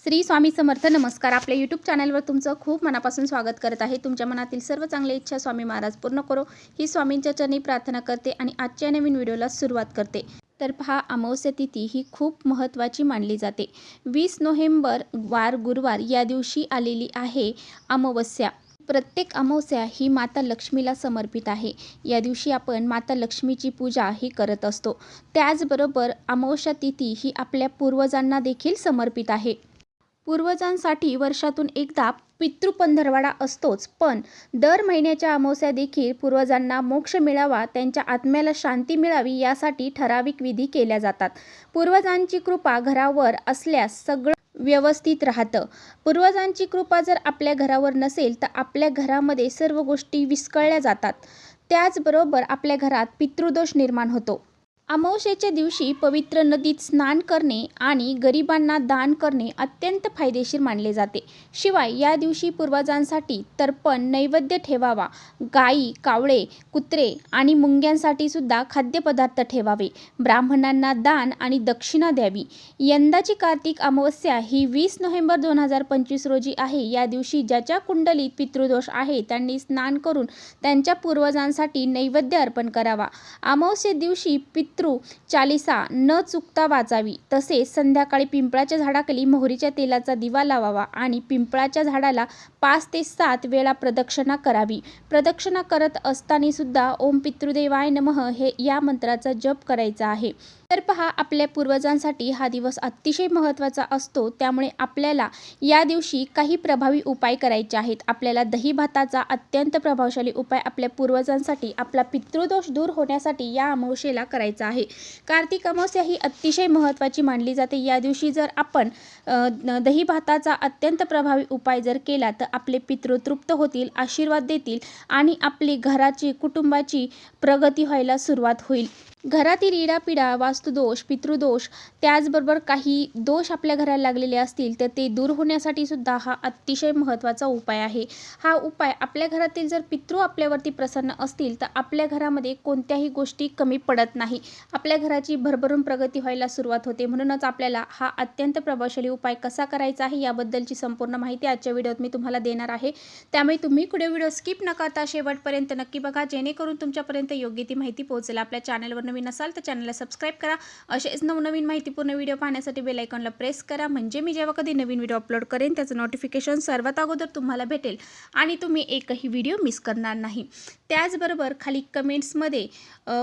श्री स्वामी समर्थ. नमस्कार. आपल्या यूट्यूब चॅनलवर तुमचं खूप मनापासून स्वागत करत आहे. तुमच्या मनातील सर्व चांगल्या इच्छा स्वामी महाराज पूर्ण करो ही स्वामींच्या चरणी प्रार्थना करते आणि आजच्या नवीन व्हिडिओला सुरुवात करते. तर पहा, अमावस्या तिथी ही खूप महत्त्वाची मानली जाते. 20 नोव्हेंबर वार गुरुवार या दिवशी आलेली आहे अमावस्या. प्रत्येक अमावस्या ही माता लक्ष्मीला समर्पित आहे. या दिवशी आपण माता लक्ष्मीची पूजा ही करत असतो. त्याचबरोबर अमावस्या तिथी ही आपल्या पूर्वजांना देखील समर्पित आहे. पूर्वजांसाठी वर्षातून एकदा पितृपंधरवडा असतोच, पण दर महिन्याच्या अमावस्या देखील पूर्वजांना मोक्ष मिळावा, त्यांच्या आत्म्याला शांती मिळावी यासाठी ठराविक विधी केल्या जातात. पूर्वजांची कृपा घरावर असल्यास सगळं व्यवस्थित राहतं. पूर्वजांची कृपा जर आपल्या घरावर नसेल तर आपल्या घरामध्ये सर्व गोष्टी विस्कळल्या जातात. त्याचबरोबर आपल्या घरात पितृदोष निर्माण होतो. अमावस्येच्या दिवशी पवित्र नदीत स्नान करणे आणि गरिबांना दान करणे अत्यंत फायदेशीर मानले जाते. शिवाय या दिवशी पूर्वजांसाठी तर्पण नैवेद्य ठेवावा. गायी, कावळे, कुत्रे आणि मुंग्यांसाठी सुद्धा खाद्यपदार्थ ठेवावे. ब्राह्मणांना दान आणि दक्षिणा द्यावी. यंदाची कार्तिक अमावस्या ही 20 नोव्हेंबर 2025 रोजी आहे. या दिवशी ज्याच्या कुंडलीत पितृदोष आहे त्यांनी स्नान करून त्यांच्या पूर्वजांसाठी नैवेद्य अर्पण करावा. अमावस्ये दिवशी पितृ चालिसा न चुकता वाचावी. तसेच संध्याकाळी पिंपळाच्या झाडाखाली मोहरीच्या तेलाचा दिवा लावावा आणि पिंपळाच्या झाडाला 5 ते 7 वेळा प्रदक्षिणा करावी. प्रदक्षिणा करत असताना सुद्धा ओम पितृदेवाय नमः हे या मंत्राचा जप करायचा आहे. तर पहा, आपल्या पूर्वजांसाठी हा दिवस अतिशय महत्त्वाचा असतो. त्यामुळे आपल्याला या दिवशी काही प्रभावी उपाय करायचे आहेत. आपल्याला दही भाताचा अत्यंत प्रभावशाली उपाय आपल्या पूर्वजांसाठी, आपला पितृदोष दूर होण्यासाठी या अमावस्येला करायचा आहे. कार्तिक अमावस्या ही अतिशय महत्त्वाची मानली जाते. या दिवशी जर आपण दही भाताचा अत्यंत प्रभावी उपाय जर केला तर आपले पितृ तृप्त होतील, आशीर्वाद देतील आणि आपली घराची, कुटुंबाची प्रगती व्हायला सुरुवात होईल. घरातील इडापिडा, वास्तुदोष, पितृदोष, त्याचबरोबर काही दोष आपल्या घराला लागलेले असतील तर ते दूर होण्यासाठी सुद्धा हा अतिशय महत्त्वाचा उपाय आहे. हा उपाय आपल्या घरातील जर पितृ आपल्यावरती प्रसन्न असतील तर आपल्या घरामध्ये कोणत्याही गोष्टी कमी पडत नाही. आपल्या घराची भरभरून प्रगती व्हायला सुरुवात होते. म्हणूनच आपल्याला हा अत्यंत प्रभावशाली उपाय कसा करायचा आहे याबद्दलची संपूर्ण माहिती आजच्या व्हिडिओत मी तुम्हाला देणार आहे. त्यामुळे तुम्ही पुढे व्हिडिओ स्किप न करता शेवटपर्यंत नक्की बघा, जेणेकरून तुमच्यापर्यंत योग्य ती माहिती पोहोचेल. आपल्या चॅनलवर नवीन असाल तर चॅनलला सबस्क्राईब करा. असेच नवनवीन माहितीपूर्ण व्हिडिओ पाहण्यासाठी बेल आयकॉनला प्रेस करा, म्हणजे मी जेव्हा कधी नवीन व्हिडिओ अपलोड करेन त्याचं नोटिफिकेशन सर्वात अगोदर तुम्हाला भेटेल आणि तुम्ही एकही व्हिडिओ मिस करणार नाही. त्याचबरोबर खाली कमेंट्समध्ये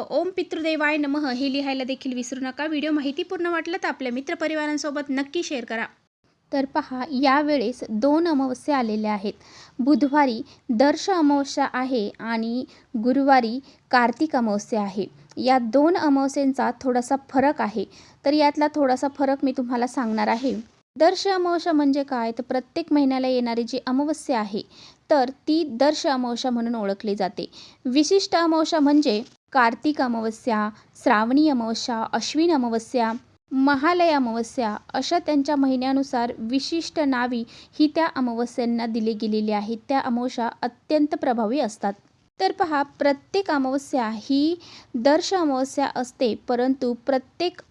ओम पितृदेवाय नमः हे लिहायला देखील विसरू नका. व्हिडिओ माहितीपूर्ण वाटलं तर आपल्या मित्रपरिवारांसोबत नक्की शेअर करा. तर पहा, यावेळेस 2 अमावस्या आलेल्या आहेत. बुधवारी दर्श अमावस्या आहे आणि गुरुवारी कार्तिक अमावस्या आहे. या 2 अमावस्यांचा थोडासा फरक आहे. तर यातला थोडासा फरक मी तुम्हाला सांगणार आहे. दर्श अमावस्या म्हणजे काय, तर प्रत्येक महिन्याला येणारी जी अमावस्या आहे तर ती दर्श अमावस्या म्हणून ओळखली जाते. विशिष्ट अमावस्या म्हणजे कार्तिक अमावस्या, श्रावणी अमावस्या, अश्विन अमावस्या, महालय अमावस्या अशा त्यांच्या महिन्यानुसार विशिष्ट नावी ही त्या अमावस्यांना दिली गेलेली आहेत. त्या अमावस्या अत्यंत प्रभावी असतात. तर पहा, प्रत्येक अमावस्या ही दर्श अमावस्या असते, परंतु प्रत्येक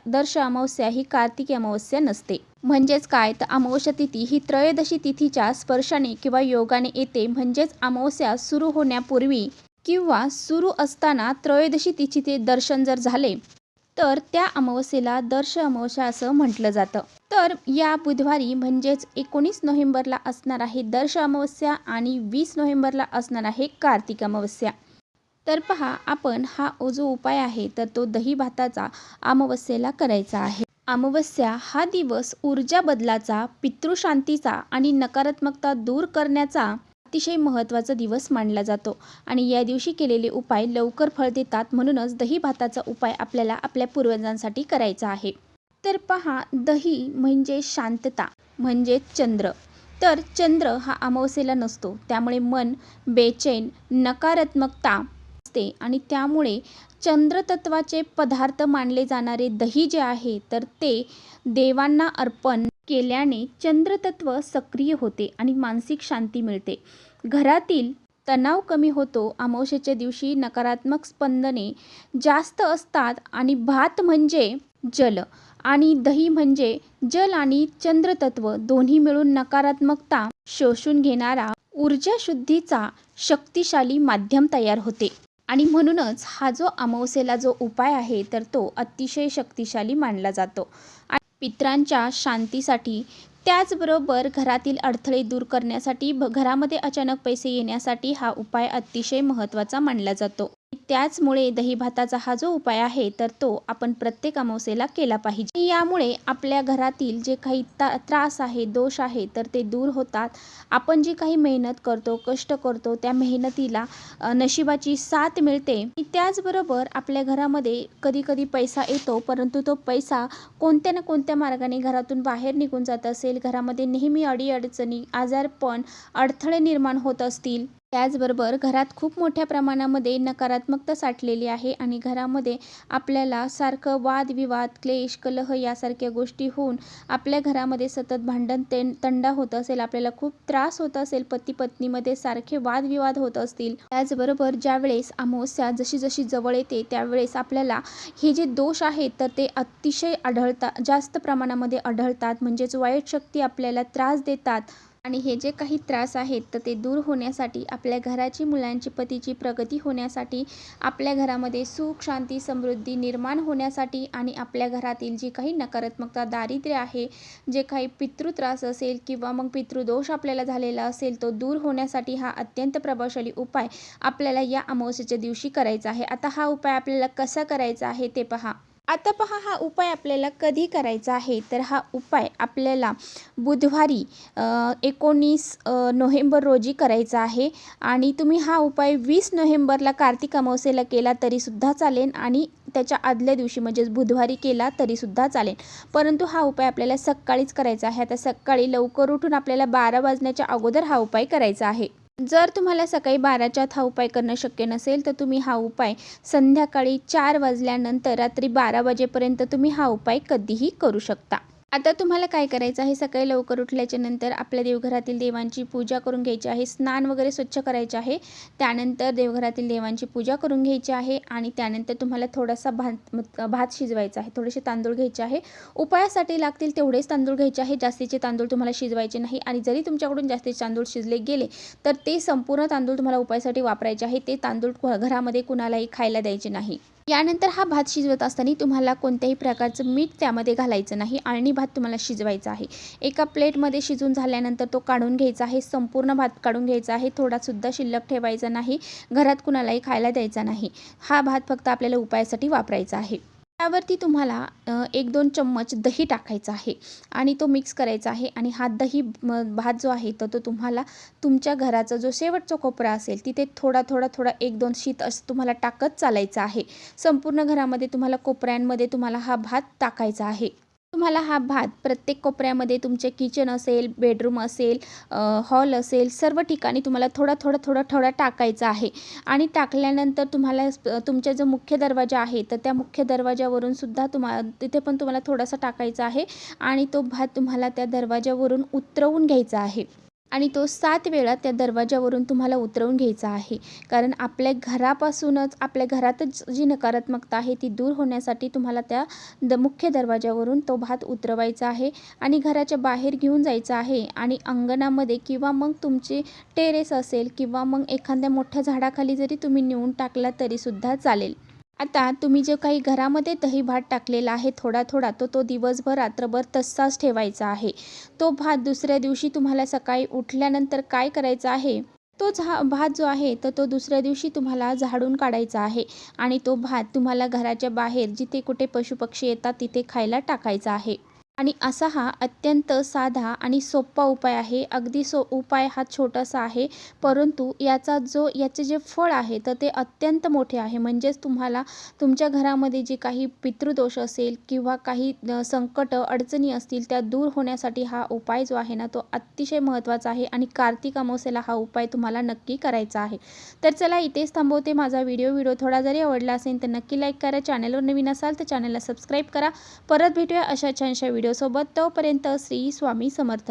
दर्श अमावस्या ही कार्तिकी अमावस्या नसते. म्हणजेच काय, तर अमावस्या तिथी ही त्रयोदशी तिथीच्या स्पर्शाने किंवा योगाने येते. म्हणजेच अमावस्या सुरू होण्यापूर्वी किंवा सुरू असताना त्रयोदशी तिथीचे दर्शन जर झाले तर त्या अमावस्येला दर्श अमावस्या असं म्हटलं जातं. तर या बुधवारी म्हणजेच 19 नोव्हेंबरला असणार आहे दर्श अमावस्या आणि 20 नोव्हेंबरला असणार आहे कार्तिक अमावस्या. तर पहा, आपण हा जो उपाय आहे तर तो दही भाताचा अमावस्येला करायचा आहे. अमावस्या हा दिवस ऊर्जा बदलाचा, पितृशांतीचा आणि नकारात्मकता दूर करण्याचा अतिशय महत्त्वाचा दिवस मानला जातो आणि या दिवशी केलेले उपाय लवकर फळ देतात. म्हणूनच दही भाताचा उपाय आपल्याला आपल्या पूर्वजांसाठी करायचा आहे. तर पहा, दही म्हणजे शांतता, म्हणजे चंद्र. तर चंद्र हा अमावस्येला नसतो, त्यामुळे मन बेचैन, नकारात्मकता असते आणि त्यामुळे चंद्रतत्वाचे पदार्थ मानले जाणारे दही जे आहे तर ते देवांना अर्पण केल्याने चंद्रतत्व सक्रिय होते आणि मानसिक शांती मिळते. घरातील तणाव कमी होतो. अमावस्येच्या दिवशी नकारात्मक स्पंदने जास्त असतात आणि भात म्हणजे जल आणि दही म्हणजे जल आणि चंद्रतत्व दोन्ही मिळून नकारात्मकता शोषून घेणारा ऊर्जा शुद्धीचा शक्तिशाली माध्यम तयार होते. आणि म्हणूनच हा जो अमावस्येला जो उपाय आहे तर तो अतिशय शक्तिशाली मानला जातो. आणि पितरांच्या शांतीसाठी, त्याचबरोबर घरातील अडथळे दूर करण्यासाठी, घरामध्ये अचानक पैसे येण्यासाठी हा उपाय अतिशय महत्त्वाचा मानला जातो. त्याचमुळे दहीभाताचा हा जो उपाय आहे तर तो आपण प्रत्येक अमावस्येला केला पाहिजे. यामुळे आपल्या घरातील जे काही त्रास आहे, दोष आहे तर ते दूर होतात. आपण जी काही मेहनत करतो, कष्ट करतो त्या मेहनतीला नशिबाची साथ मिळते. त्याचबरोबर आपल्या घरामध्ये कधी कधी पैसा येतो, परंतु तो पैसा कोणत्या ना कोणत्या मार्गाने घरातून बाहेर निघून जात असेल, घरामध्ये नेहमी अडीअडचणी, आजारपण, अडथळे निर्माण होत असतील. त्याचबरोबर घरात खूप मोठ्या प्रमाणामध्ये नकारात्मकता साठलेली आहे आणि घरामध्ये आपल्याला सारखं वादविवाद, क्लेश, कलह यासारख्या गोष्टी होऊन आपल्या घरामध्ये सतत भांडण तंडा होत असेल, आपल्याला खूप त्रास होत असेल, पती पत्नीमध्ये सारखे वादविवाद होत असतील. त्याचबरोबर ज्यावेळेस अमावस्या जशी जशी जवळ येते त्यावेळेस आपल्याला हे जे दोष आहेत तर ते अतिशय जास्त प्रमाणामध्ये आढळतात. म्हणजेच वाईट शक्ती आपल्याला त्रास देतात. आणि हे जे काही त्रास आहेत तर ते दूर होण्यासाठी, आपल्या घराची, मुलांची, पतीची प्रगती होण्यासाठी, आपल्या घरामध्ये सुख, शांती, समृद्धी निर्माण होण्यासाठी आणि आपल्या घरातील जी काही नकारात्मकता, दारिद्र्य आहे, जे काही पितृत्रास असेल किंवा मग पितृदोष आपल्याला झालेला असेल तो दूर होण्यासाठी हा अत्यंत प्रभावशाली उपाय आपल्याला या अमावस्येच्या दिवशी करायचा आहे. आता हा उपाय आपल्याला कसा करायचा आहे ते पहा. आता पहा, हा उपाय आपल्याला कधी करायचा आहे तर हा उपाय आपल्याला बुधवारी 19 नोव्हेंबर रोजी करायचा आहे. आणि तुम्ही हा उपाय 20 नोव्हेंबरला कार्तिक अमावस्येला केला तरीसुद्धा चालेल आणि त्याच्या आदल्या दिवशी म्हणजेच बुधवारी केला तरीसुद्धा चालेल. परंतु हा उपाय आपल्याला सकाळीच करायचा आहे. आता सकाळी लवकर उठून आपल्याला 12 वाजण्याच्या अगोदर हा उपाय करायचा आहे. जर तुम्हाला सकाळी 12च्या आत हा उपाय करणं शक्य नसेल तर तुम्ही हा उपाय संध्याकाळी 4 वाजल्यानंतर रात्री 12 वाजेपर्यंत तुम्ही हा उपाय कधीही करू शकता. आता तुम्हाला काय करायचं आहे, सकाळी लवकर उठल्याच्या नंतर आपल्या देवघरातील देवांची पूजा करून घ्यायची आहे. स्नान वगैरे स्वच्छ करायचे आहे. त्यानंतर देवघरातील देवांची पूजा करून घ्यायची आहे आणि त्यानंतर तुम्हाला थोडासा भात शिजवायचा आहे. थोडेसे तांदूळ घ्यायचे आहे. उपायासाठी लागतील तेवढेच तांदूळ घ्यायचे आहे. जास्तीचे तांदूळ तुम्हाला शिजवायचे नाही. आणि जरी तुमच्याकडून जास्तीचे तांदूळ शिजले गेले तर ते संपूर्ण तांदूळ तुम्हाला उपायासाठी वापरायचे आहे. ते तांदूळ घरामध्ये कुणालाही खायला द्यायचे नाही. यानंतर हा भात शिजवत असताना तुम्हाला कोणत्याही प्रकारचं मीठ त्यामध्ये घालायचं नाही. अळणी भात तुम्हाला शिजवायचा आहे. एका प्लेटमध्ये शिजून झाल्यानंतर तो काढून घ्यायचा आहे. संपूर्ण भात काढून घ्यायचा आहे. थोडासुद्धा शिल्लक ठेवायचा नाही. घरात कुणालाही खायला द्यायचा नाही. हा भात फक्त आपल्याला उपायासाठी वापरायचा आहे. त्यावरती तुम्हाला 1-2 चम्मच दही टाकायचं आहे आणि तो मिक्स करायचा आहे. आणि हा दही भात जो आहे तर तो तुम्हाला तुमच्या घराचा जो शेवटचा कोपरा असेल तिथे थोडा 1-2 शीत असं तुम्हाला टाकत चालायचं आहे. संपूर्ण घरामध्ये तुम्हाला कोपऱ्यांमध्ये तुम्हाला हा भात टाकायचा आहे. तुम्हाला हा भात प्रत्येक कोपऱ्यामध्ये, तुमचे किचन असेल, बेडरूम असेल, हॉल असेल, सर्व ठिकाणी तुम्हाला थोडा टाकायचा आहे. आणि टाकल्यानंतर तुम्हाला तुमचा जो मुख्य दरवाजा आहे तर त्या मुख्य दरवाजावरून सुद्धा तिथे पण तुम्हाला थोडासा टाकायचा आहे. आणि तो भात तुम्हाला त्या दरवाजावरून उतरवून घ्यायचा आहे. आणि तो 7 वेळा त्या दरवाजावरून तुम्हाला उतरवून घ्यायचा आहे. कारण आपल्या घरापासूनच, आपल्या घरातच जी नकारात्मकता आहे ती दूर होण्यासाठी तुम्हाला त्या मुख्य दरवाजावरून तो भात उतरवायचा आहे. आणि घराच्या बाहेर घेऊन जायचा आहे. आणि अंगणामध्ये किंवा मग तुमचे टेरेस असेल किंवा मग एखाद्या मोठ्या झाडाखाली जरी तुम्ही नेऊन टाकला तरीसुद्धा चालेल. आता तुम्ही जो काही घरामध्ये दही भात टाकलेला आहे थोडा तो दिवसभर, रात्रभर तसाच ठेवायचा आहे. तो भात दुसऱ्या दिवशी तुम्हाला सकाळी उठल्यानंतर काय करायचं आहे, तो भात जो आहे तर तो दुसऱ्या दिवशी तुम्हाला झाडून काढायचा आहे. आणि तो भात तुम्हाला घराच्या बाहेर जिथे कुठे पशुपक्षी येतात तिथे खायला टाकायचा आहे. आणि असा हा अत्यंत साधा आणि सोपा उपाय आहे. अगदी उपाय हा छोटासा आहे, परंतु याचे जे फळ आहे तर ते अत्यंत मोठे आहे. म्हणजेच तुम्हाला तुमच्या घरामध्ये जे काही पितृदोष असेल किंवा काही संकट, अडचणी असतील त्या दूर होण्यासाठी हा उपाय जो आहे ना तो अतिशय महत्त्वाचा आहे. आणि कार्तिक अमावस्येला हा उपाय तुम्हाला नक्की करायचा आहे. तर चला इथेच थांबवते माझा व्हिडिओ थोडा जरी आवडला असेल तर नक्की लाईक करा. चॅनलवर नवीन असाल तर चॅनलला सबस्क्राईब करा. परत भेटूया अशा छानशा व्हिडिओ सोबत. तोपर्यंत श्री स्वामी समर्थ.